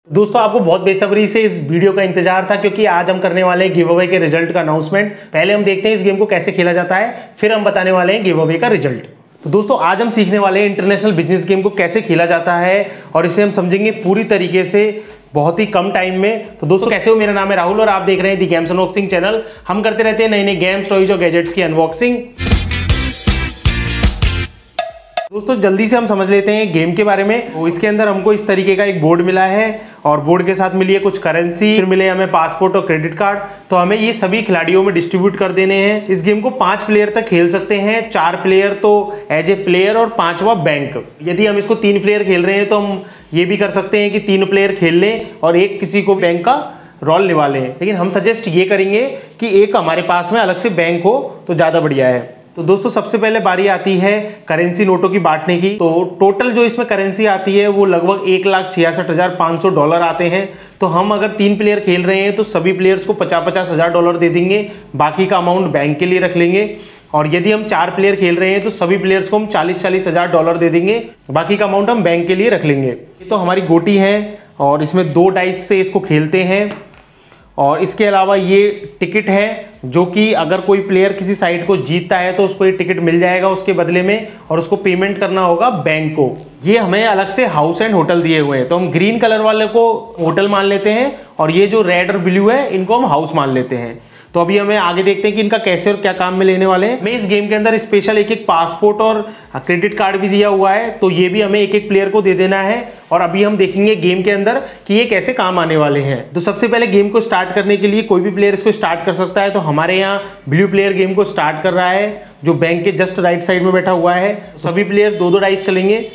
दोस्तों आपको बहुत बेसब्री से इस वीडियो का इंतजार था क्योंकि आज हम करने वाले हैं गिव अवे के रिजल्ट का अनाउंसमेंट। पहले हम देखते हैं इस गेम को कैसे खेला जाता है, फिर हम बताने वाले हैं गिव अवे का रिजल्ट। तो दोस्तों आज हम सीखने वाले हैं इंटरनेशनल बिजनेस गेम को कैसे खेला जाता है और इसे हम समझेंगे पूरी तरीके से बहुत ही कम टाइम में। तो दोस्तों कैसे हो, मेरा नाम है राहुल और आप देख रहे हैं दी गेम्स अनबॉक्सिंग चैनल। हम करते रहते हैं नई नई गेम्स, टॉयज और गैजेट्स की अनबॉक्सिंग। दोस्तों जल्दी से हम समझ लेते हैं गेम के बारे में। तो इसके अंदर हमको इस तरीके का एक बोर्ड मिला है और बोर्ड के साथ मिली है कुछ करेंसी, फिर मिले हमें पासपोर्ट और क्रेडिट कार्ड। तो हमें ये सभी खिलाड़ियों में डिस्ट्रीब्यूट कर देने हैं। इस गेम को 5 प्लेयर तक खेल सकते हैं, 4 प्लेयर तो एज ए प्लेयर और 5वां बैंक। यदि हम इसको 3 प्लेयर खेल रहे हैं तो हम ये भी कर सकते हैं कि 3 प्लेयर खेल लें और एक किसी को बैंक का रोल निभा लें। लेकिन हम सजेस्ट ये करेंगे कि एक हमारे पास में अलग से बैंक हो तो ज़्यादा बढ़िया है। तो दोस्तों सबसे पहले बारी आती है करेंसी नोटों की बांटने की। तो टोटल जो इसमें करेंसी आती है वो लगभग $1,66,500 आते हैं। तो हम अगर 3 प्लेयर खेल रहे हैं तो सभी प्लेयर्स को $50,000 दे देंगे, बाकी का अमाउंट बैंक के लिए रख लेंगे। और यदि हम 4 प्लेयर खेल रहे हैं तो सभी प्लेयर्स को हम $40,000 दे देंगे, बाकी का अमाउंट हम बैंक के लिए रख लेंगे। ये तो हमारी गोटी है और इसमें 2 डाइस से इसको खेलते हैं। और इसके अलावा ये टिकट है जो कि अगर कोई प्लेयर किसी साइड को जीतता है तो उसको ये टिकट मिल जाएगा उसके बदले में, और उसको पेमेंट करना होगा बैंक को। ये हमें अलग से हाउस एंड होटल दिए हुए हैं, तो हम ग्रीन कलर वाले को होटल मान लेते हैं और ये जो रेड और ब्लू है इनको हम हाउस मान लेते हैं। तो अभी हमें आगे देखते हैं कि इनका कैसे और क्या काम में लेने वाले हैं। हमें इस गेम के अंदर स्पेशल एक पासपोर्ट और क्रेडिट कार्ड भी दिया हुआ है, तो ये भी हमें एक प्लेयर को दे देना है। और अभी हम देखेंगे गेम के अंदर कि ये कैसे काम आने वाले हैं। तो सबसे पहले गेम को स्टार्ट करने के लिए कोई भी प्लेयर इसको स्टार्ट कर सकता है। तो हमारे यहाँ ब्लू प्लेयर गेम को स्टार्ट कर रहा है जो बैंक के जस्ट राइट साइड में बैठा हुआ है। सभी प्लेयर 2-2 डाइस चलेंगे।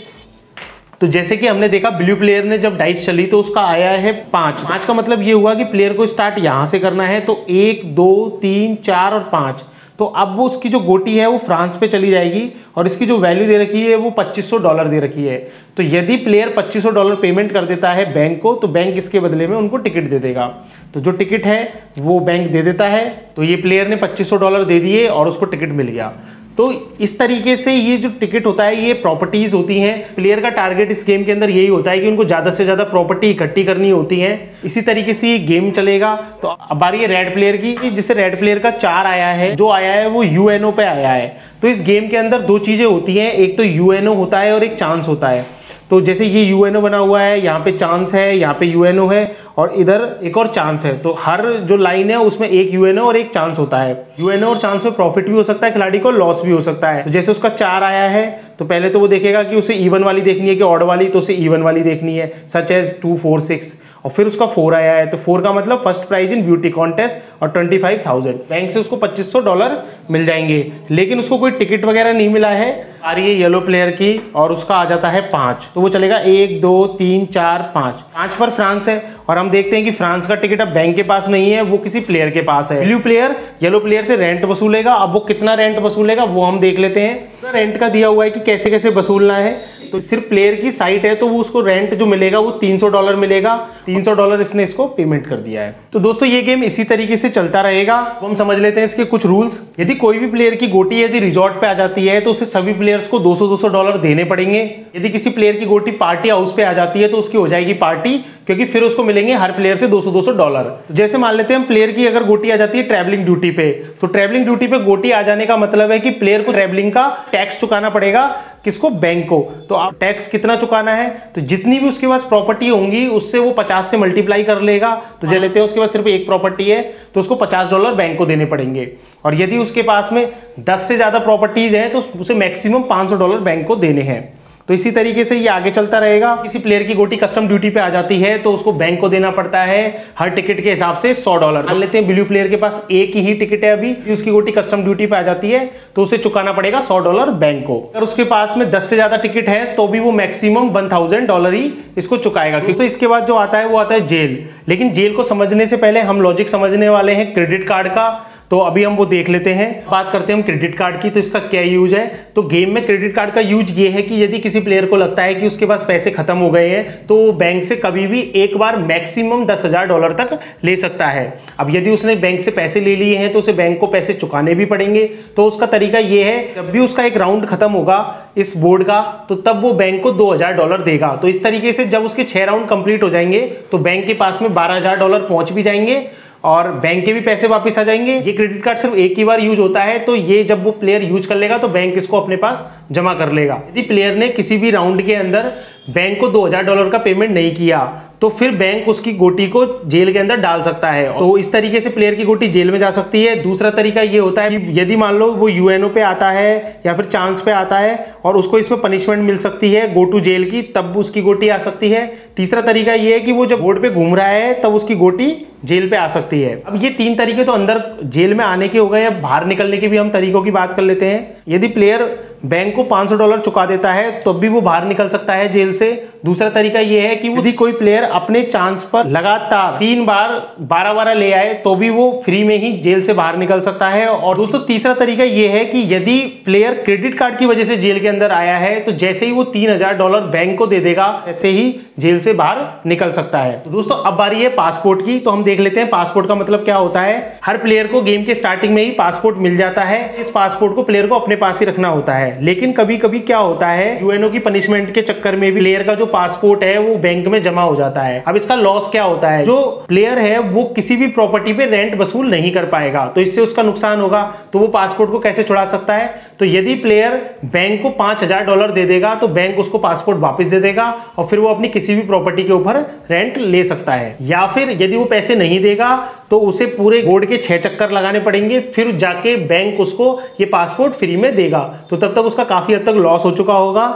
तो जैसे कि हमने देखा ब्लू प्लेयर ने जब डाइस चली तो उसका आया है 5 का मतलब ये हुआ कि प्लेयर को स्टार्ट यहां से करना है। तो 1, 2, 3, 4 और 5। तो अब वो उसकी जो गोटी है वो फ्रांस पे चली जाएगी और इसकी जो वैल्यू दे रखी है वो $2500 दे रखी है। तो यदि प्लेयर $2500 पेमेंट कर देता है बैंक को तो बैंक इसके बदले में उनको टिकट दे देगा। तो जो टिकट है वो बैंक दे देता है। तो ये प्लेयर ने $2500 दे दिए और उसको टिकट मिल गया। तो इस तरीके से ये जो टिकट होता है ये प्रॉपर्टीज होती हैं। प्लेयर का टारगेट इस गेम के अंदर यही होता है कि उनको ज़्यादा से ज़्यादा प्रॉपर्टी इकट्ठी करनी होती है। इसी तरीके से ये गेम चलेगा। तो अब बारी है रेड प्लेयर की, जिसे रेड प्लेयर का 4 आया है। जो आया है वो यूएनओ पे आया है। तो इस गेम के अंदर 2 चीज़ें होती हैं, एक तो यूएनओ होता है और एक चांस होता है। तो जैसे ये यूएनओ बना हुआ है, यहाँ पे चांस है, यहाँ पे यूएनओ है और इधर एक और चांस है। तो हर जो लाइन है उसमें एक यूएनओ और एक चांस होता है। यूएनओ और चांस में प्रॉफिट भी हो सकता है खिलाड़ी को, लॉस भी हो सकता है। तो जैसे उसका 4 आया है तो पहले तो वो देखेगा कि उसे इवन वाली देखनी है कि ऑड वाली, तो उसे इवन वाली देखनी है, सच एज 2, 4, 6। और फिर उसका 4 आया है तो 4 का मतलब first prize in beauty contest और 25,000। बैंक से उसको $2500 मिल जाएंगे। लेकिन उसको कोई टिकट वगैरह नहीं मिला है। आ रही है येलो प्लेयर की और उसका आ जाता है 5। तो वो चलेगा 1, 2, 3, 4, 5। 5 पर फ्रांस है और हम देखते हैं कि फ्रांस का टिकट अब बैंक के पास नहीं है, वो किसी प्लेयर के पास है। ब्लू प्लेयर येलो प्लेयर से रेंट वसूलेगा। अब वो कितना रेंट वसूलेगा वो हम देख लेते हैं। रेंट का दिया हुआ है कि कैसे कैसे वसूलना है। तो सिर्फ प्लेयर की साइट है तो वो उसको रेंट जो मिलेगा वो $300 मिलेगा। $300 इसने इसको पेमेंट कर दिया है। तो दोस्तों ये गेम इसी तरीके से चलता रहेगा। तो हम समझ लेते हैं इसके कुछ रूल्स। यदि कोई भी प्लेयर की गोटी यदि रिजॉर्ट पे आ जाती है तो उसे सभी प्लेयर्स को $200 देने पड़ेंगे। यदि किसी प्लेयर की गोटी पार्टी हाउस पे आ जाती है तो उसकी हो जाएगी पार्टी, क्योंकि फिर उसको मिलेंगे हर प्लेयर से $200। तो जैसे मान लेते हैं हम प्लेयर की अगर गोटी आ जाती है ट्रैवलिंग ड्यूटी पे, तो ट्रैवलिंग ड्यूटी पे गोटी आ जाने का मतलब है कि प्लेयर को ट्रैवलिंग का टैक्स चुकाना पड़ेगा। किसको? बैंक को। तो आप टैक्स कितना चुकाना है? तो जितनी भी उसके पास प्रॉपर्टी होंगी उससे वो 50 से मल्टीप्लाई कर लेगा। तो जैसे लेते हैं उसके पास सिर्फ एक प्रॉपर्टी है तो उसको $50 बैंक को देने पड़ेंगे। और यदि उसके पास में 10 से ज्यादा प्रॉपर्टीज हैं तो उसे मैक्सिमम $500 बैंक को देने हैं। तो इसी तरीके से ये आगे चलता रहेगा। किसी प्लेयर की गोटी कस्टम ड्यूटी पे आ जाती है तो उसको बैंक को देना पड़ता है हर टिकट के हिसाब से $100। मान लेते हैं ब्लू प्लेयर के पास एक ही टिकट है, अभी उसकी गोटी कस्टम ड्यूटी पे आ जाती है तो उसे चुकाना पड़ेगा $100 बैंक को। अगर उसके पास में 10 से ज्यादा टिकट है तो भी वो मैक्सिमम $1,000 ही इसको चुकाएगा। तो इसके बाद जो आता है वो आता है जेल। लेकिन जेल को समझने से पहले हम लॉजिक समझने वाले हैं क्रेडिट कार्ड का। तो अभी हम वो देख लेते हैं। बात करते हैं हम क्रेडिट कार्ड की, तो इसका क्या यूज है। तो गेम में क्रेडिट कार्ड का यूज ये है कि यदि किसी प्लेयर को लगता है कि उसके पास पैसे खत्म हो गए हैं तो वो बैंक से कभी भी एक बार मैक्सिमम $10,000 तक ले सकता है। अब यदि उसने बैंक से पैसे ले लिए हैं तो उसे बैंक को पैसे चुकाने भी पड़ेंगे। तो उसका तरीका ये है, जब भी उसका एक राउंड खत्म होगा इस बोर्ड का तो तब वो बैंक को $2,000 देगा। तो इस तरीके से जब उसके 6 राउंड कंप्लीट हो जाएंगे तो बैंक के पास में $12,000 पहुंच भी जाएंगे और बैंक के भी पैसे वापस आ जाएंगे। ये क्रेडिट कार्ड सिर्फ एक ही बार यूज होता है, तो ये जब वो प्लेयर यूज कर लेगा तो बैंक इसको अपने पास जमा कर लेगा। यदि प्लेयर ने किसी भी राउंड के अंदर बैंक को $2,000 का पेमेंट नहीं किया तो फिर बैंक उसकी गोटी को जेल के अंदर डाल सकता है। तो इस तरीके से प्लेयर की गोटी जेल में जा सकती है। दूसरा तरीका ये होता है कि यदि मान लो वो यूएनओ पे आता है या फिर चांस पे आता है और उसको इसमें पनिशमेंट मिल सकती है गो टू जेल की, तब उसकी गोटी आ सकती है। तीसरा तरीका ये है कि वो जब बोर्ड पे घूम रहा है तब उसकी गोटी जेल पे आ सकती है। अब ये 3 तरीके तो अंदर जेल में आने के हो गए। अब बाहर निकलने के भी हम तरीकों की बात कर लेते हैं। यदि प्लेयर बैंक को $500 चुका देता है तब भी वो बाहर निकल सकता है जेल से। दूसरा तरीका यह है कि यदि कोई प्लेयर अपने चांस पर लगातार 3 बार 12 ले आए तो भी वो फ्री में ही जेल से बाहर निकल सकता है। और दोस्तों तीसरा तरीका यह है कि यदि प्लेयर क्रेडिट कार्ड की वजह से जेल के अंदर आया है तो जैसे ही वो $3,000 बैंक को दे देगा ऐसे ही जेल से बाहर निकल सकता है। तो दोस्तों अब बारी है पासपोर्ट की, तो हम देख लेते हैं पासपोर्ट का मतलब क्या होता है। हर प्लेयर को गेम के स्टार्टिंग में ही पासपोर्ट मिल जाता है। इस पासपोर्ट को प्लेयर को अपने पास ही रखना होता है। लेकिन कभी कभी क्या होता है, यूएनओ की पनिशमेंट के चक्कर में भी प्लेयर का जो पासपोर्ट है वो बैंक में जमा हो जाता है। अब इसका लॉस क्या होता है, जो प्लेयर है वो किसी भी प्रॉपर्टी पे रेंट वसूल नहीं कर पाएगा, तो इससे उसका नुकसान होगा। तो वो पासपोर्ट को कैसे छुड़ा सकता है, तो यदि प्लेयर बैंक को $5,000 दे देगा तो बैंक उसको पासपोर्ट वापस दे देगा और फिर वो अपनी किसी भी प्रॉपर्टी के ऊपर रेंट ले सकता है। या फिर यदि वो पैसे नहीं देगा तो उसे पूरे बोर्ड के 6 चक्कर लगाने पड़ेंगे, फिर जाके बैंक उसको ये पासपोर्ट फ्री में देगा। तो तब तक उसका काफी हद तक लॉस हो चुका होगा।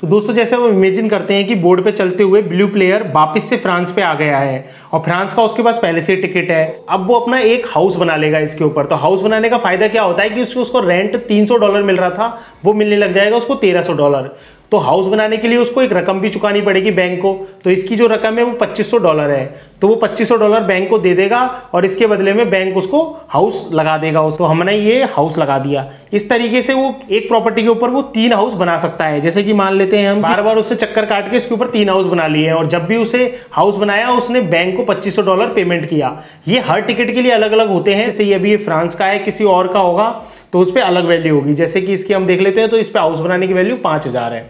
तो दोस्तों जैसे हम इमेजिन करते हैं कि बोर्ड पे चलते हुए ब्लू प्लेयर वापस से फ्रांस पे आ गया है और फ्रांस का उसके पास पहले से टिकट है। अब वो अपना एक हाउस बना लेगा इसके ऊपर। तो हाउस बनाने का फायदा क्या होता है कि उसको रेंट $300 मिल रहा था, वो मिलने लग जाएगा उसको $1,300। तो हाउस बनाने के लिए उसको एक रकम भी चुकानी पड़ेगी बैंक को। तो इसकी जो रकम है वो $2,500 है। तो वो $2,500 बैंक को दे देगा और इसके बदले में बैंक उसको हाउस लगा देगा। तो हमने ये हाउस लगा दिया। इस तरीके से वो एक प्रॉपर्टी के ऊपर वो 3 हाउस बना सकता है। जैसे कि मान लेते हैं हम बार बार उससे चक्कर काट के इसके ऊपर 3 हाउस बना लिए और जब भी उसे हाउस बनाया उसने बैंक को $2,500 पेमेंट किया। ये हर टिकट के लिए अलग अलग होते हैं। जैसे ये अभी फ्रांस का है, किसी और का होगा तो उस पर अलग वैल्यू होगी। जैसे कि इसकी हम देख लेते हैं, तो इस पर हाउस बनाने की वैल्यू 5,000 है।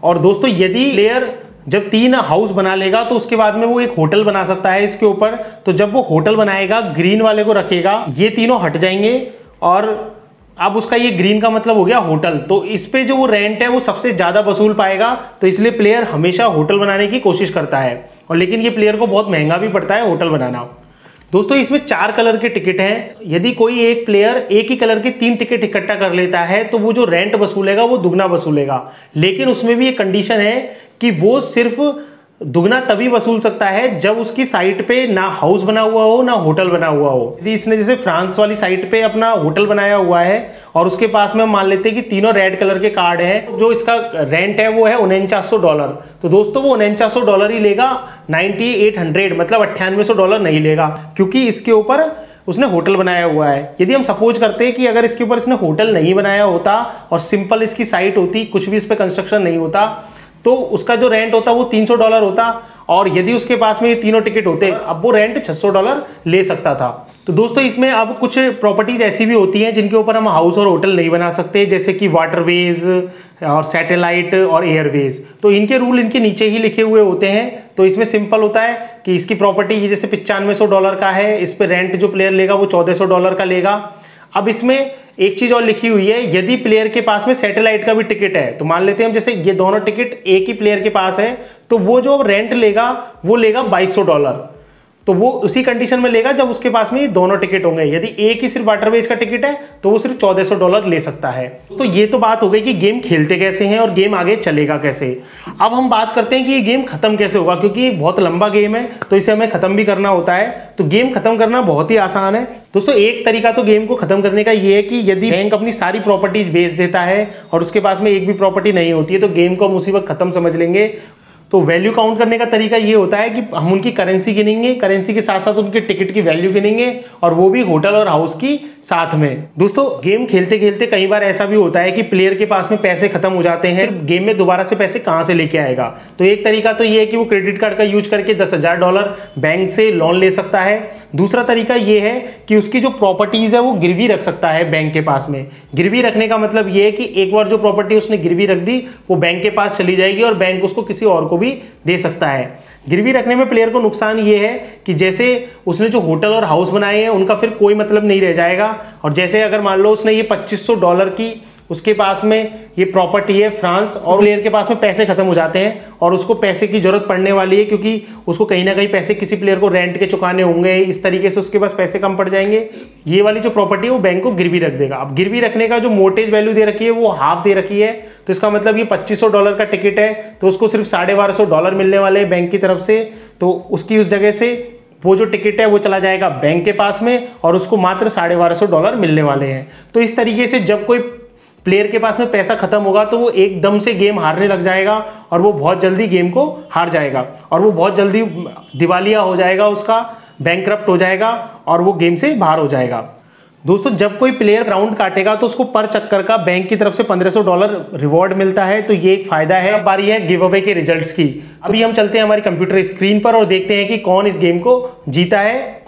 और दोस्तों यदि प्लेयर जब 3 हाउस बना लेगा तो उसके बाद में वो एक होटल बना सकता है इसके ऊपर। तो जब वो होटल बनाएगा ग्रीन वाले को रखेगा, ये तीनों हट जाएंगे और अब उसका ये ग्रीन का मतलब हो गया होटल। तो इस पे जो वो रेंट है वो सबसे ज्यादा वसूल पाएगा। तो इसलिए प्लेयर हमेशा होटल बनाने की कोशिश करता है। और लेकिन ये प्लेयर को बहुत महंगा भी पड़ता है होटल बनाना। दोस्तों इसमें 4 कलर के टिकट हैं। यदि कोई एक प्लेयर एक ही कलर के 3 टिकट इकट्ठा कर लेता है तो वो जो रेंट वसूलेगा वो दुगना वसूलेगा। लेकिन उसमें भी एक कंडीशन है कि वो सिर्फ दुगना तभी वसूल सकता है जब उसकी साइट पे ना हाउस बना हुआ हो ना होटल बना हुआ हो। यदि इसने जैसे फ्रांस वाली साइट पे अपना होटल बनाया हुआ है और उसके पास में हम मान लेते हैं कि तीनों रेड कलर के कार्ड हैं, जो इसका रेंट है वो है $4900। तो दोस्तों वो $4900 ही लेगा, 9800 मतलब $9800 नहीं लेगा, क्योंकि इसके ऊपर उसने होटल बनाया हुआ है। यदि हम सपोज करते हैं कि अगर इसके ऊपर इसने होटल नहीं बनाया होता और सिंपल इसकी साइट होती, कुछ भी इस पर कंस्ट्रक्शन नहीं होता, तो उसका जो रेंट होता वो $300 होता। और यदि उसके पास में ये तीनों टिकट होते अब वो रेंट $600 ले सकता था। तो दोस्तों इसमें अब कुछ प्रॉपर्टीज ऐसी भी होती हैं जिनके ऊपर हम हाउस और होटल नहीं बना सकते, जैसे कि वाटरवेज और सैटेलाइट और एयरवेज। तो इनके रूल इनके नीचे ही लिखे हुए होते हैं। तो इसमें सिंपल होता है कि इसकी प्रॉपर्टी ये जैसे $9500 का है, इस पर रेंट जो प्लेयर लेगा वो $1400 का लेगा। अब इसमें एक चीज और लिखी हुई है, यदि प्लेयर के पास में सैटेलाइट का भी टिकट है, तो मान लेते हैं हम जैसे ये दोनों टिकट एक ही प्लेयर के पास है, तो वो जो रेंट लेगा वो लेगा $2200। तो वो उसी कंडीशन में लेगा जब उसके पास में ये दोनों टिकट होंगे। यदि एक ही सिर्फ वाटरवेज का टिकट है तो वो सिर्फ $1400 ले सकता है। तो ये तो बात हो गई कि गेम खेलते कैसे हैं और गेम आगे चलेगा कैसे। अब हम बात करते हैं कि ये गेम खत्म कैसे होगा, क्योंकि ये बहुत लंबा गेम है तो इसे हमें खत्म भी करना होता है। तो गेम खत्म करना बहुत ही आसान है दोस्तों। एक तरीका तो गेम को खत्म करने का ये है कि यदि बैंक अपनी सारी प्रॉपर्टीज बेच देता है और उसके पास में एक भी प्रॉपर्टी नहीं होती है तो गेम को हम उसी वक्त खत्म समझ लेंगे। तो वैल्यू काउंट करने का तरीका ये होता है कि हम उनकी करेंसी गिनेंगे, करेंसी के साथ साथ उनके टिकट की वैल्यू गिनेंगे, और वो भी होटल और हाउस की साथ में। दोस्तों गेम खेलते खेलते कई बार ऐसा भी होता है कि प्लेयर के पास में पैसे खत्म हो जाते हैं, गेम में दोबारा से पैसे कहां से लेके आएगा। तो एक तरीका तो ये है कि वो क्रेडिट कार्ड का यूज करके $10,000 बैंक से लोन ले सकता है। दूसरा तरीका ये है कि उसकी जो प्रॉपर्टीज है वो गिरवी रख सकता है बैंक के पास में। गिरवी रखने का मतलब ये है कि एक बार जो प्रॉपर्टी उसने गिरवी रख दी वो बैंक के पास चली जाएगी और बैंक उसको किसी और को भी दे सकता है। गिरवी रखने में प्लेयर को नुकसान ये है कि जैसे उसने जो होटल और हाउस बनाए हैं उनका फिर कोई मतलब नहीं रह जाएगा। और जैसे अगर मान लो उसने ये $2500 की उसके पास में ये प्रॉपर्टी है फ्रांस, और प्लेयर के पास में पैसे खत्म हो जाते हैं और उसको पैसे की जरूरत पड़ने वाली है क्योंकि उसको कहीं ना कहीं पैसे किसी प्लेयर को रेंट के चुकाने होंगे, इस तरीके से उसके पास पैसे कम पड़ जाएंगे। ये वाली जो प्रॉपर्टी है वो बैंक को गिरवी रख देगा। अब गिरवी रखने का जो मोर्टेज वैल्यू दे रखी है वो हाफ दे रखी है, तो इसका मतलब ये $2500 का टिकट है तो उसको सिर्फ $1250 मिलने वाले हैं बैंक की तरफ से। तो उसकी उस जगह से वो जो टिकट है वो चला जाएगा बैंक के पास में और उसको मात्र $1250 मिलने वाले हैं। तो इस तरीके से जब कोई प्लेयर के पास में पैसा खत्म होगा तो वो एकदम से गेम हारने लग जाएगा और वो बहुत जल्दी गेम को हार जाएगा और वो बहुत जल्दी दिवालिया हो जाएगा, उसका बैंकरप्ट हो जाएगा और वो गेम से बाहर हो जाएगा। दोस्तों जब कोई प्लेयर राउंड काटेगा तो उसको पर चक्कर का बैंक की तरफ से $1500 रिवॉर्ड मिलता है, तो ये एक फायदा है। अब बारी है गिव अवे के रिजल्ट्स की। अभी हम चलते हैं हमारी कंप्यूटर स्क्रीन पर और देखते हैं कि कौन इस गेम को जीता है।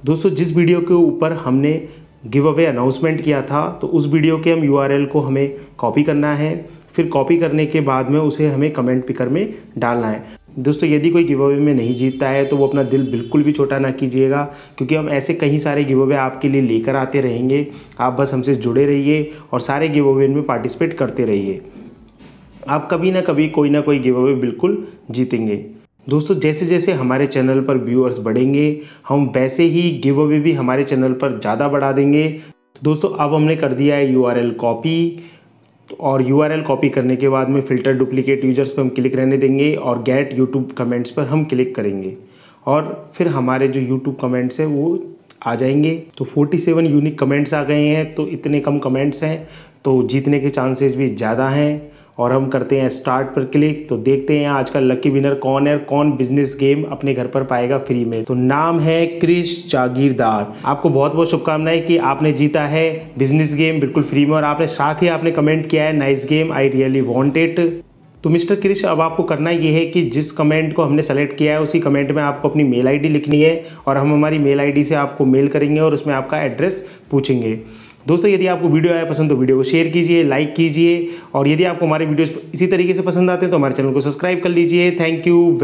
दोस्तों जिस वीडियो के ऊपर हमने गिव अवे अनाउंसमेंट किया था तो उस वीडियो के हम URL को हमें कॉपी करना है, फिर कॉपी करने के बाद में उसे हमें कमेंट पिकर में डालना है। दोस्तों यदि कोई गिव अवे में नहीं जीतता है तो वो अपना दिल बिल्कुल भी छोटा ना कीजिएगा, क्योंकि हम ऐसे कई सारे गिव अवे आपके लिए लेकर आते रहेंगे। आप बस हमसे जुड़े रहिए और सारे गिव अवे में पार्टिसिपेट करते रहिए। आप कभी ना कभी कोई ना कोई गिव अवे बिल्कुल जीतेंगे। दोस्तों जैसे जैसे हमारे चैनल पर व्यूअर्स बढ़ेंगे हम वैसे ही गिव अवे भी हमारे चैनल पर ज़्यादा बढ़ा देंगे। दोस्तों अब हमने कर दिया है URL कॉपी, और URL कॉपी करने के बाद में फ़िल्टर डुप्लीकेट यूजर्स पर हम क्लिक रहने देंगे और गेट यूट्यूब कमेंट्स पर हम क्लिक करेंगे और फिर हमारे जो यूट्यूब कमेंट्स हैं वो आ जाएंगे। तो 47 यूनिक कमेंट्स आ गए हैं, तो इतने कम कमेंट्स हैं तो जीतने के चांसेस भी ज़्यादा हैं। और हम करते हैं स्टार्ट पर क्लिक, तो देखते हैं आज का लकी विनर कौन है, कौन बिजनेस गेम अपने घर पर पाएगा फ्री में। तो नाम है क्रिश जागीरदार। आपको बहुत बहुत शुभकामनाएं कि आपने जीता है बिजनेस गेम बिल्कुल फ्री में, और आपने साथ ही आपने कमेंट किया है nice game, I really want it. तो मिस्टर क्रिश अब आपको करना ये है कि जिस कमेंट को हमने सेलेक्ट किया है उसी कमेंट में आपको अपनी मेल ID लिखनी है और हम हमारी मेल ID से आपको मेल करेंगे और उसमें आपका एड्रेस पूछेंगे। दोस्तों यदि आपको वीडियो आया पसंद तो वीडियो को शेयर कीजिए, लाइक कीजिए, और यदि आपको हमारे वीडियोस इसी तरीके से पसंद आते हैं तो हमारे चैनल को सब्सक्राइब कर लीजिए। Thank you.